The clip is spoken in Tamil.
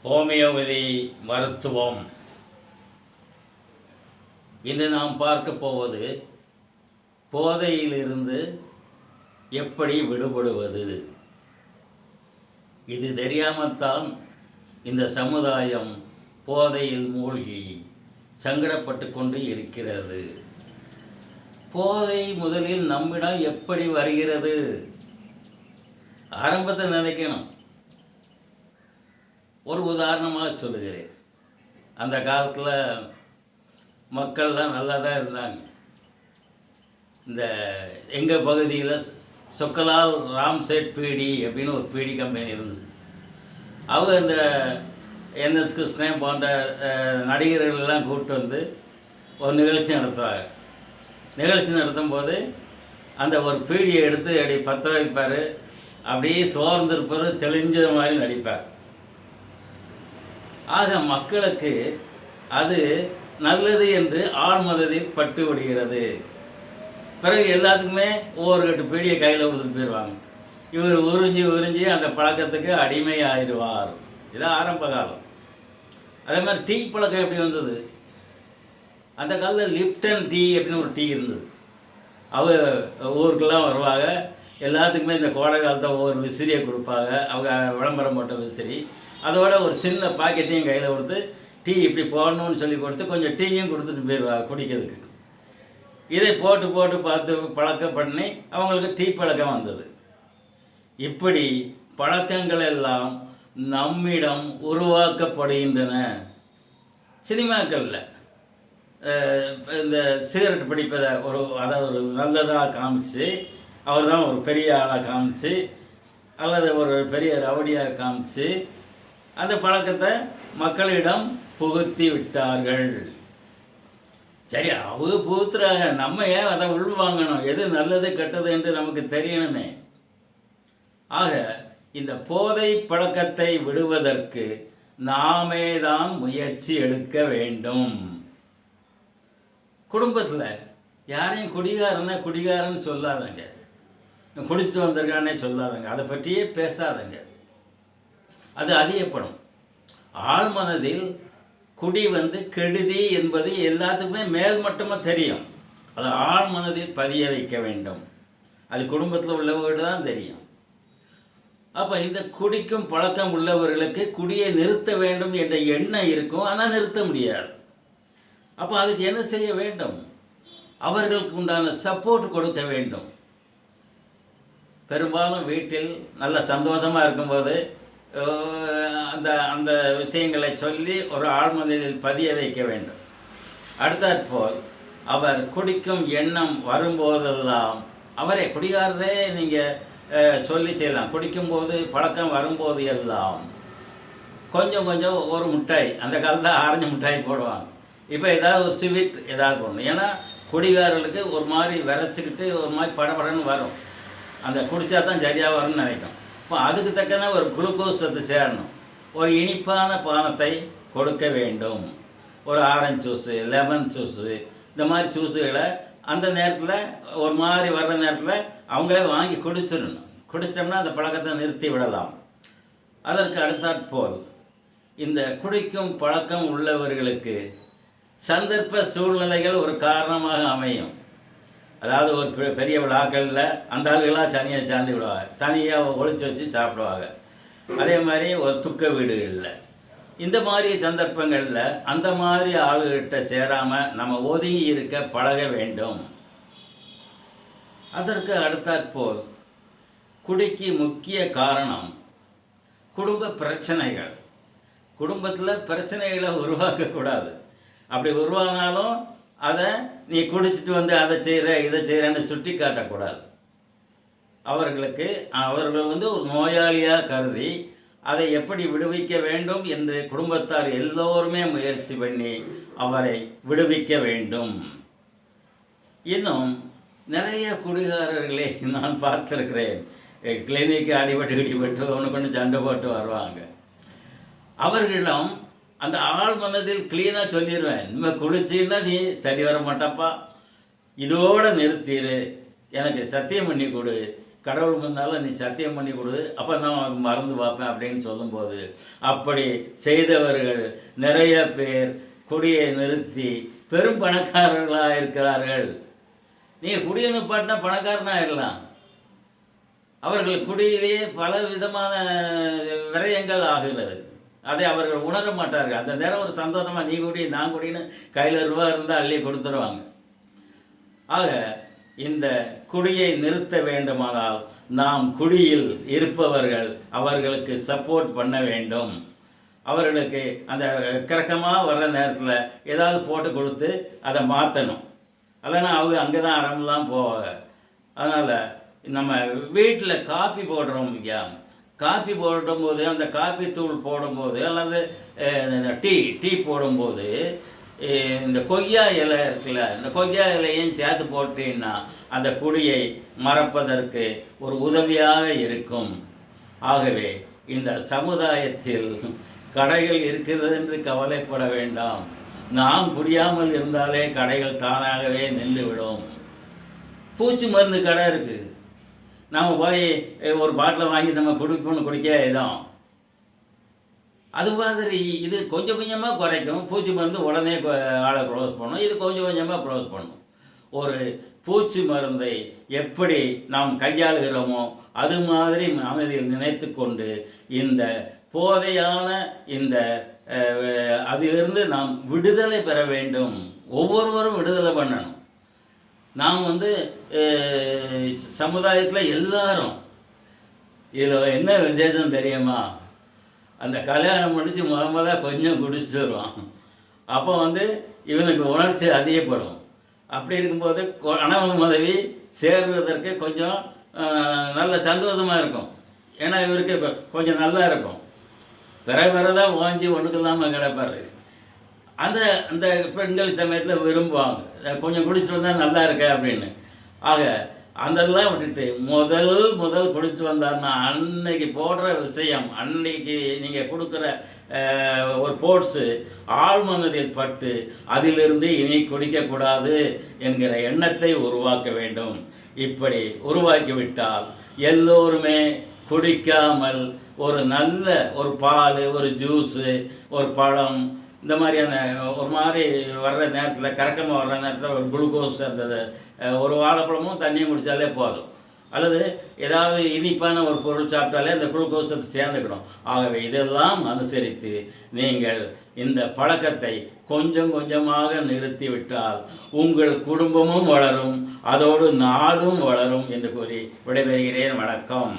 ஹோமியோபதி மருத்துவம். இன்று நாம் பார்க்க போவது போதையிலிருந்து எப்படி விடுபடுவது. இது தெரியாமல்தான் இந்த சமுதாயம் போதையில் மூழ்கி சங்கடப்பட்டு கொண்டு இருக்கிறது. போதை முதலில் நம்மிடம் எப்படி வருகிறது? ஆரம்பத்தை நினைக்கணும். ஒரு உதாரணமாக சொல்லுகிறேன். அந்த காலத்தில் மக்கள்லாம் நல்லா தான் இருந்தாங்க. இந்த எங்கள் பகுதியில் சொக்கலால் ராம்சேட் பீடி அப்படின்னு ஒரு பீடி கம்பெனி இருந்தது. அவங்க இந்த என்எஸ் கிருஷ்ணன் போன்ற நடிகர்களெல்லாம் கூப்பிட்டு வந்து ஒரு நிகழ்ச்சி நடத்துவாங்க. நிகழ்ச்சி நடத்தும் போது அந்த ஒரு பீடியை எடுத்து அப்படி பற்ற வைப்பார். அப்படியே சோர்ந்திருப்பார், தெளிஞ்சது மாதிரி நடிப்பார். ஆக மக்களுக்கு அது நல்லது என்று ஆழ்மனதில் பட்டு விடுகிறது. பிறகு எல்லாத்துக்குமே ஒவ்வொரு கட்டு பீடியை கையில் கொடுத்துட்டு போயிடுவாங்க. இவர் உறிஞ்சி அந்த பழக்கத்துக்கு அடிமை ஆயிடுவார். இதான் ஆரம்ப காலம். அதே மாதிரி டீ பழக்கம் எப்படி வந்தது? அந்த காலத்தில் லிப்டன் டீ அப்படின்னு ஒரு டீ இருந்தது. ஊருக்கெல்லாம் வருவாங்க. எல்லாத்துக்குமே இந்த கோடை காலத்தை ஒவ்வொரு விசிறியை கொடுப்பாங்க. அவங்க விளம்பரம் போட்ட விசிறி. அதோட ஒரு சின்ன பாக்கெட்டையும் கையில் கொடுத்து டீ இப்படி போடணும்னு சொல்லி கொடுத்து கொஞ்சம் டீயும் கொடுத்துட்டு போயிடுவாங்க குடிக்கிறதுக்கு. இதை போட்டு பார்த்து பழக்கம் பண்ணி அவங்களுக்கு டீ பழக்கம் வந்தது. இப்படி பழக்கங்கள் எல்லாம் நம்மிடம் உருவாக்கப்படுகின்றன. சினிமாக்களில் இந்த சிகரெட் பிடிப்பதை ஒரு நல்லதாக காமிச்சு, அவர் தான் ஒரு பெரிய ஆளாக காமிச்சு, அல்லது ஒரு பெரிய ரவுடியாக காமிச்சு அந்த பழக்கத்தை மக்களிடம் புகுத்தி விட்டார்கள். சரி, அவங்க புகுத்துறாங்க, நம்ம ஏன் அதை உள்வாங்கணும்? எது நல்லது கெட்டது என்று நமக்கு தெரியணுமே. ஆக இந்த போதை பழக்கத்தை விடுவதற்கு நாமே தான் முயற்சி எடுக்க வேண்டும். குடும்பத்தில் யாரையும் குடிகாரன்னு சொல்லாதங்க, குடிச்சிட்டு வந்திருக்கானே சொல்லாதங்க, அதை பற்றியே பேசாதங்க. அது அதிகப்படும். ஆழ்மனதில் குடி கெடுதி என்பது எல்லாத்துக்குமே மேல் மட்டுமாக தெரியும். அதை ஆழ்மனதில் பதிய வைக்க வேண்டும். அது குடும்பத்தில் உள்ளவர்கள் தான் தெரியும். அப்போ இந்த குடிக்கும் பழக்கம் உள்ளவர்களுக்கு குடியை நிறுத்த வேண்டும் என்ற எண்ணம் இருக்கும், ஆனால் நிறுத்த முடியாது. அப்போ அதுக்கு என்ன செய்ய வேண்டும்? அவர்களுக்கு உண்டான சப்போர்ட் கொடுக்க வேண்டும். பெரும்பாலும் வீட்டில் நல்ல சந்தோஷமாக இருக்கும்போது அந்த அந்த விஷயங்களை சொல்லி ஒரு ஆழ்மனதில் பதிய வைக்க வேண்டும். அடுத்தாற்போல் அவர் குடிக்கும் எண்ணம் வரும்போதெல்லாம் அவரே குடிகாரரே நீங்கள் சொல்லி செய்யலாம். குடிக்கும்போது பழக்கம் வரும்போது எல்லாம் கொஞ்சம் ஒரு மிட்டாய், அந்த காலத்தில் ஆரஞ்சு மிட்டாய் போடுவாங்க. இப்போ ஏதாவது ஒரு ஸ்வீட் ஏதாவது போடணும். ஏன்னா குடிகாரர்களுக்கு ஒரு மாதிரி விரைச்சிக்கிட்டு ஒரு மாதிரி படபடன்னு வரும். அந்த குடித்தா தான் சரியாக வரும்னு நினைக்கும். இப்போ அதுக்கு தக்கன ஒரு குளுக்கோஸ் சத்து சேரணும். ஒரு இனிப்பான பானத்தை கொடுக்க வேண்டும். ஒரு ஆரஞ்சு ஜூஸு, லெமன் ஜூஸு, இந்த மாதிரி ஜூஸுகளை அந்த நேரத்தில் ஒரு மாதிரி வர்ற நேரத்தில் அவங்களே வாங்கி குடிச்சிடணும். குடித்தோம்னா அந்த பழக்கத்தை நிறுத்தி விடலாம். அதற்கு அடுத்தாற்போல் இந்த குடிக்கும் பழக்கம் உள்ளவர்களுக்கு சந்தர்ப்ப சூழ்நிலைகள் ஒரு காரணமாக அமையும். அதாவது ஒரு பெரிய விழாக்களில் அந்த ஆளுகளாக தனியாக சார்ந்து விடுவாங்க, தனியாக ஒழிச்சு வச்சு சாப்பிடுவாங்க. அதே மாதிரி ஒரு துக்க வீடுகளில் இந்த மாதிரி சந்தர்ப்பங்களில் அந்த மாதிரி ஆளுகிட்ட சேராமல் நம்ம ஒதுங்கி இருக்க பழக வேண்டும். அதற்கு அடுத்தாற்போல் குடிக்கு முக்கிய காரணம் குடும்ப பிரச்சனைகள். குடும்பத்தில் பிரச்சனைகளை உருவாக்கக்கூடாது. அப்படி உருவானாலும் அதை நீ குடிச்சிட்டு அதை செய்கிற இதை செய்கிறேன்னு சுட்டி காட்டக்கூடாது. அவர்கள் ஒரு நோயாளியாக கருதி அதை எப்படி விடுவிக்க வேண்டும் என்று குடும்பத்தார் எல்லோருமே முயற்சி பண்ணி அவரை விடுவிக்க வேண்டும். இன்னும் நிறைய குடிகாரர்களை நான் பார்த்துருக்கிறேன். கிளினிக்கு அடிபட்டு ஒன்று சண்டை போட்டு வருவாங்க. அவர்களிடம் அந்த ஆள் மனதில் கிளீனாக சொல்லிடுவேன், இனிமேல் குளிச்சின்னா நீ சரி வர மாட்டப்பா, இதோடு நிறுத்திடு, எனக்கு சத்தியம் பண்ணி கொடு, கடவுள் முன்னால் நீ சத்தியம் பண்ணி கொடு, அப்போ நான் மறந்து பார்ப்பேன் அப்படின்னு சொல்லும்போது, அப்படி செய்தவர்கள் நிறைய பேர் குடியை நிறுத்தி பெரும் பணக்காரர்களாக இருக்கிறார்கள். நீங்கள் குடியை நிப்பாட்டினா பணக்காரனாக ஆயிடலாம். அவர்கள் குடியிலேயே பல விதமான விரயங்கள் ஆகிறது. அதை அவர்கள் உணர மாட்டார்கள். அந்த நேரம் ஒரு சந்தோஷமாக நீ குடி நான் குடின்னு கையில் ரூபா இருந்தால் அள்ளி கொடுத்துருவாங்க. ஆக இந்த குடியை நிறுத்த வேண்டுமானால் நாம் குடியில் இருப்பவர்கள் அவர்களுக்கு சப்போர்ட் பண்ண வேண்டும். அவர்களுக்கு அந்த கிறக்கமாக வர்ற நேரத்தில் ஏதாவது போட்டு கொடுத்து அதை மாற்றணும். இல்லைன்னா அவங்க அங்கே தான் ஆரம்பலாம் போவாங்க. அதனால் நம்ம வீட்டில் காப்பி போடுறோம் இல்லையா, காப்பி போடும்போது அந்த காப்பி தூள் போடும்போது அல்லது டீ போடும்போது இந்த கொய்யா இலை இருக்குல்ல, இந்த கொய்யா இலையும் சேர்த்து போட்டீங்கன்னா அந்த குடியை மறப்பதற்கு ஒரு உதவியாக இருக்கும். ஆகவே இந்த சமுதாயத்தில் கடைகள் இருக்கிறது என்று கவலைப்பட வேண்டாம். நாம் குடியாமல் இருந்தாலே கடைகள் தானாகவே நின்றுவிடும். பூச்சி மருந்து கடை இருக்குது, நம்ம போய் ஒரு பாட்டில் வாங்கி நம்ம குடிக்க இதான். அது மாதிரி இது கொஞ்சம் கொஞ்சமாக குறைக்கும். பூச்சி மருந்து உடனே ஆளை க்ளோஸ் பண்ணும், இது கொஞ்சம் கொஞ்சமாக க்ளோஸ் பண்ணும். ஒரு பூச்சி மருந்தை எப்படி நாம் கையாளுகிறோமோ அது மாதிரி மனதில் நினைத்து கொண்டு இந்த போதையான இந்த அதிலிருந்து நாம் விடுதலை பெற வேண்டும். ஒவ்வொருவரும் விடுதலை பண்ணணும். நாம் சமுதாயத்தில் எல்லாரும் இதில் என்ன விசேஷம் தெரியுமா, அந்த கல்யாணம் முடித்து கொஞ்சம் குடிச்சிட்டு வருவான். அப்போ இவனுக்கு உணர்ச்சி அதிகப்படும். அப்படி இருக்கும்போது கணவன் மனைவி சேர்வதற்கு கொஞ்சம் நல்ல சந்தோஷமாக இருக்கும். ஏன்னா இவருக்கு கொஞ்சம் நல்லா இருக்கும். பிறதான் ஓஞ்சி ஒன்றுக்கு இல்லாமல் கிடப்பார். அந்த அந்த பெண்கள் சமயத்தில் விரும்புவாங்க, கொஞ்சம் குடிச்சிட்டு வந்தால் நல்லா இருக்க அப்படின்னு. ஆக அதெல்லாம் விட்டுட்டு முதல் குடிச்சு வந்தார்னா அன்னைக்கு போடுற விஷயம், அன்னைக்கு நீங்கள் கொடுக்குற ஒரு போட்ஸு ஆழ்மனதில் பட்டு அதிலிருந்து இனி குடிக்கக்கூடாது என்கிற எண்ணத்தை உருவாக்க வேண்டும். இப்படி உருவாக்கிவிட்டால் எல்லோருமே குடிக்காமல் ஒரு நல்ல ஒரு பால், ஒரு ஜூஸு, ஒரு பழம், இந்த மாதிரியான ஒரு மாதிரி வர்ற நேரத்தில் கறக்கமாக வர்ற நேரத்தில் ஒரு குளுக்கோஸ் அந்த ஒரு வாழைப்பழமும் தண்ணியும் குடித்தாலே போதும். அல்லது ஏதாவது இனிப்பான ஒரு பொருள் சாப்பிட்டாலே அந்த குளுக்கோஸ் அது சேர்ந்துக்கணும். ஆகவே இதெல்லாம் அனுசரித்து நீங்கள் இந்த பழக்கத்தை கொஞ்சம் கொஞ்சமாக நிறுத்திவிட்டால் உங்கள் குடும்பமும் வளரும், அதோடு நாடும் வளரும் என்று கூறி விடைபெறுகிறேன். வணக்கம்.